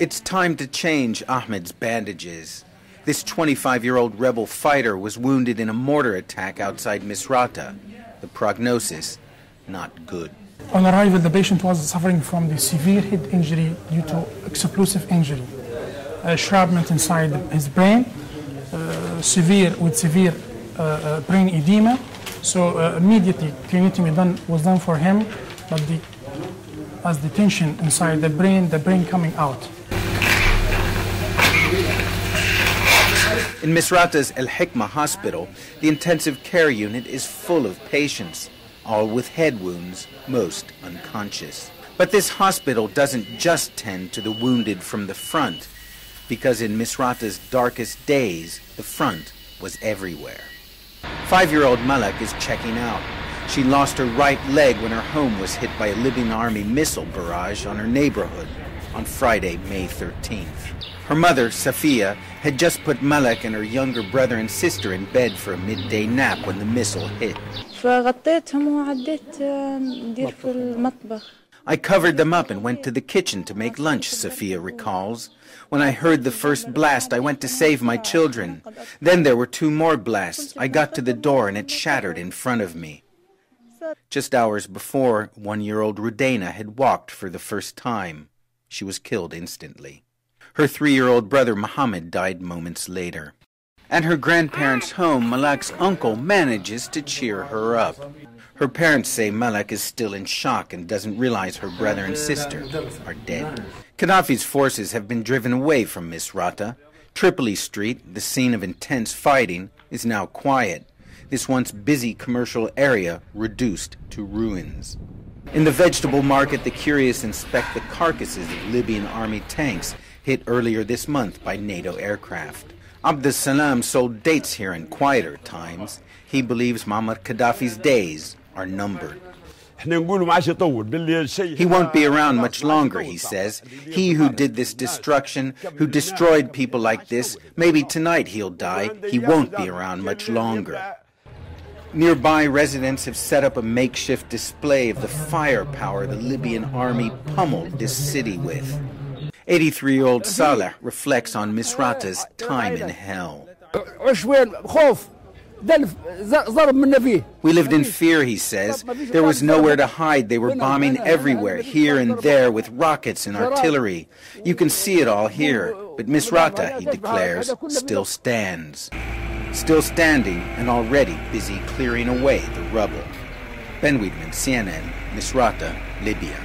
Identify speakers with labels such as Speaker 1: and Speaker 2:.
Speaker 1: It's time to change Ahmed's bandages. This 25-year-old rebel fighter was wounded in a mortar attack outside Misrata. The prognosis, not good.
Speaker 2: On arrival, the patient was suffering from the severe head injury due to explosive injury. Shrapnel inside his brain, severe brain edema. So immediately craniotomy was done for him, but as the tension inside the brain coming out.
Speaker 1: In Misrata's El Hikma hospital, the intensive care unit is full of patients, all with head wounds, most unconscious. But this hospital doesn't just tend to the wounded from the front, because in Misrata's darkest days, the front was everywhere. 5-year-old Malak is checking out. She lost her right leg when her home was hit by a Libyan army missile barrage on her neighborhood on Friday, May 13th. Her mother, Safiya, had just put Malak and her younger brother and sister in bed for a midday nap when the missile hit. I covered them up and went to the kitchen to make lunch, Safiya recalls. When I heard the first blast, I went to save my children. Then there were 2 more blasts. I got to the door and it shattered in front of me. Just hours before, 1-year-old Rudaina had walked for the first time. She was killed instantly. Her 3-year-old brother Mohammed died moments later. At her grandparents' home, Malak's uncle manages to cheer her up. Her parents say Malak is still in shock and doesn't realize her brother and sister are dead. Gaddafi's forces have been driven away from Misrata. Tripoli Street, the scene of intense fighting, is now quiet. This once busy commercial area reduced to ruins. In the vegetable market, the curious inspect the carcasses of Libyan army tanks hit earlier this month by NATO aircraft. Abdus Salam sold dates here in quieter times. He believes Muammar Gaddafi's days are numbered. He won't be around much longer, he says. He who did this destruction, who destroyed people like this, maybe tonight he'll die. He won't be around much longer. Nearby, residents have set up a makeshift display of the firepower the Libyan army pummeled this city with. 83-year-old Saleh reflects on Misrata's time in hell. We lived in fear, he says. There was nowhere to hide. They were bombing everywhere, here and there, with rockets and artillery. You can see it all here. But Misrata, he declares, still stands. Still standing and already busy clearing away the rubble. Ben Wedeman, CNN, Misrata, Libya.